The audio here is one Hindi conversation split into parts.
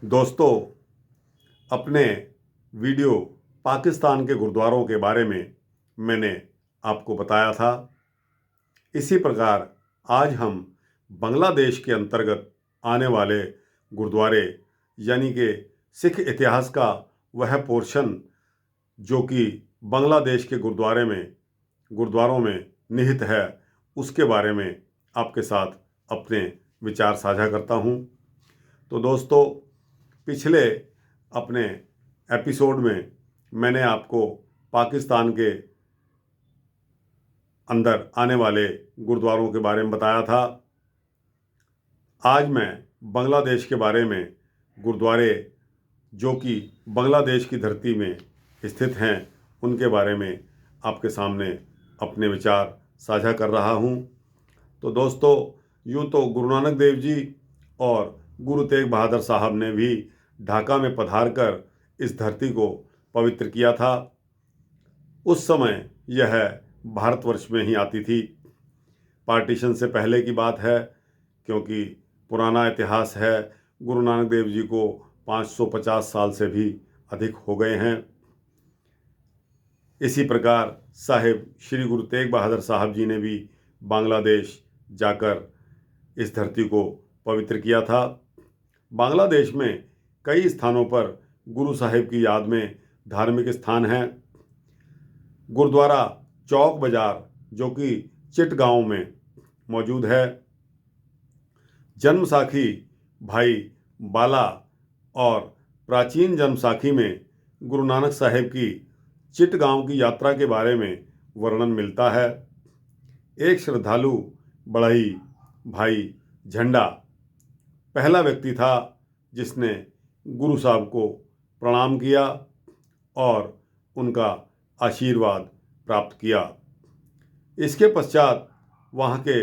दोस्तों, अपने वीडियो पाकिस्तान के गुरुद्वारों के बारे में मैंने आपको बताया था। इसी प्रकार आज हम बांग्लादेश के अंतर्गत आने वाले गुरुद्वारे यानी कि सिख इतिहास का वह पोर्शन जो कि बांग्लादेश के गुरुद्वारों में निहित है, उसके बारे में आपके साथ अपने विचार साझा करता हूँ। तो दोस्तों, पिछले अपने एपिसोड में मैंने आपको पाकिस्तान के अंदर आने वाले गुरुद्वारों के बारे में बताया था। आज मैं बांग्लादेश के बारे में गुरुद्वारे जो कि बांग्लादेश की धरती में स्थित हैं उनके बारे में आपके सामने अपने विचार साझा कर रहा हूँ। तो दोस्तों, यूँ तो गुरु नानक देव जी और गुरु तेग बहादुर साहब ने भी ढाका में पधार कर इस धरती को पवित्र किया था। उस समय यह भारतवर्ष में ही आती थी। पार्टीशन से पहले की बात है, क्योंकि पुराना इतिहास है। गुरु नानक देव जी को 550 साल से भी अधिक हो गए हैं। इसी प्रकार साहिब श्री गुरु तेग बहादुर साहब जी ने भी बांग्लादेश जाकर इस धरती को पवित्र किया था। बांग्लादेश में कई स्थानों पर गुरु साहिब की याद में धार्मिक स्थान हैं। गुरुद्वारा चौक बाज़ार जो कि चिटगांव में मौजूद है। जन्म साखी भाई बाला और प्राचीन जन्म साखी में गुरु नानक साहिब की चिटगांव की यात्रा के बारे में वर्णन मिलता है। एक श्रद्धालु बढ़ई भाई झंडा पहला व्यक्ति था जिसने गुरु साहब को प्रणाम किया और उनका आशीर्वाद प्राप्त किया। इसके पश्चात वहाँ के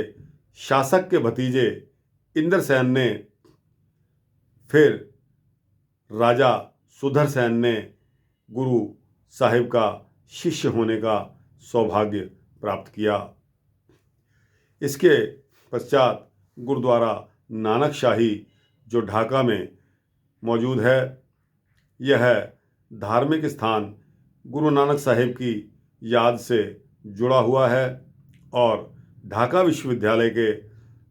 शासक के भतीजे इंद्रसेन ने, फिर राजा सुधरसेन ने गुरु साहिब का शिष्य होने का सौभाग्य प्राप्त किया। इसके पश्चात गुरुद्वारा नानक शाही जो ढाका में मौजूद है, यह धार्मिक स्थान गुरु नानक साहिब की याद से जुड़ा हुआ है और ढाका विश्वविद्यालय के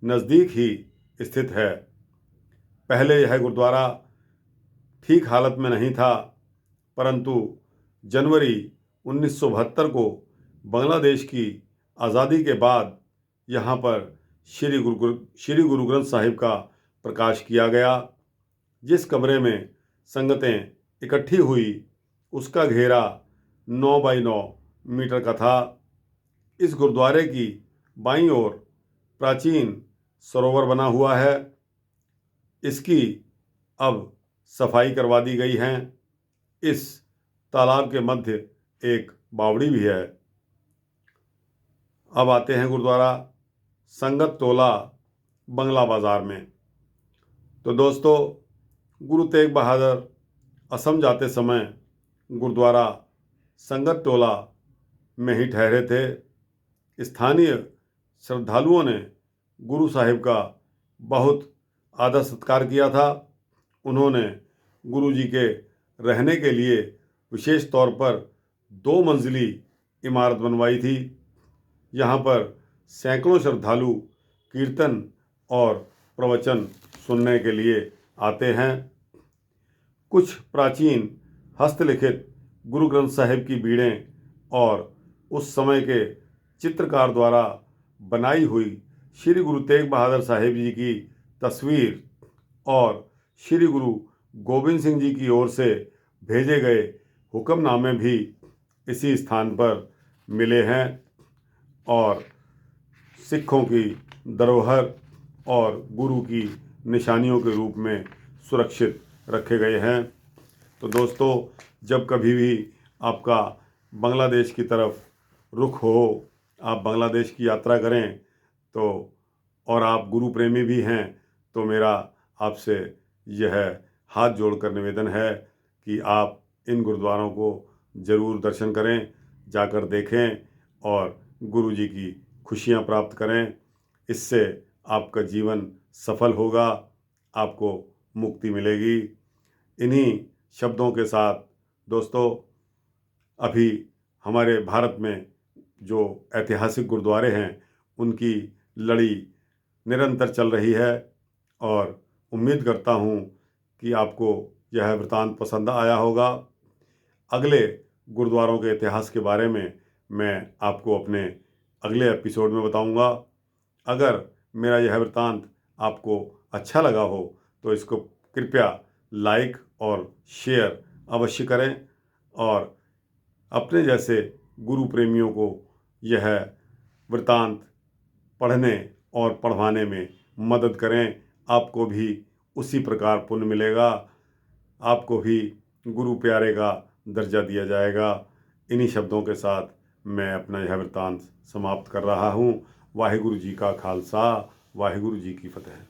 नज़दीक ही स्थित है। पहले यह गुरुद्वारा ठीक हालत में नहीं था, परंतु जनवरी 1972 को बांग्लादेश की आज़ादी के बाद यहाँ पर श्री गुरु ग्रंथ साहिब का प्रकाश किया गया। जिस कमरे में संगतें इकट्ठी हुई उसका घेरा 9 बाई 9 मीटर का था। इस गुरुद्वारे की बाईं ओर प्राचीन सरोवर बना हुआ है। इसकी अब सफाई करवा दी गई है। इस तालाब के मध्य एक बावड़ी भी है। अब आते हैं गुरुद्वारा संगत टोला बंगला बाज़ार में। तो दोस्तों, गुरु तेग बहादुर असम जाते समय गुरुद्वारा संगत टोला में ही ठहरे थे। स्थानीय श्रद्धालुओं ने गुरु साहिब का बहुत आदर सत्कार किया था। उन्होंने गुरु जी के रहने के लिए विशेष तौर पर 2 मंजिली इमारत बनवाई थी। यहाँ पर सैकड़ों श्रद्धालु कीर्तन और प्रवचन सुनने के लिए आते हैं। कुछ प्राचीन हस्तलिखित गुरु ग्रंथ साहिब की बीड़ें और उस समय के चित्रकार द्वारा बनाई हुई श्री गुरु तेग बहादुर साहिब जी की तस्वीर और श्री गुरु गोविंद सिंह जी की ओर से भेजे गए हुक्मनामे भी इसी स्थान पर मिले हैं और सिखों की धरोहर और गुरु की निशानियों के रूप में सुरक्षित रखे गए हैं। तो दोस्तों, जब कभी भी आपका बांग्लादेश की तरफ रुख हो, आप बांग्लादेश की यात्रा करें तो, और आप गुरु प्रेमी भी हैं, तो मेरा आपसे यह हाथ जोड़कर निवेदन है कि आप इन गुरुद्वारों को ज़रूर दर्शन करें, जाकर देखें और गुरु जी की खुशियाँ प्राप्त करें। इससे आपका जीवन सफल होगा, आपको मुक्ति मिलेगी। इन्हीं शब्दों के साथ दोस्तों, अभी हमारे भारत में जो ऐतिहासिक गुरुद्वारे हैं उनकी लड़ी निरंतर चल रही है और उम्मीद करता हूँ कि आपको यह वृतांत पसंद आया होगा। अगले गुरुद्वारों के इतिहास के बारे में मैं आपको अपने अगले एपिसोड में बताऊंगा। अगर मेरा यह वृतांत आपको अच्छा लगा हो तो इसको कृपया लाइक और शेयर अवश्य करें और अपने जैसे गुरु प्रेमियों को यह वृतांत पढ़ने और पढ़वाने में मदद करें। आपको भी उसी प्रकार पुण्य मिलेगा, आपको भी गुरु प्यारे का दर्जा दिया जाएगा। इन्हीं शब्दों के साथ मैं अपना यह वृतांत समाप्त कर रहा हूँ। वाहिगुरु जी का खालसा, वाहिगुरु जी की फतेह।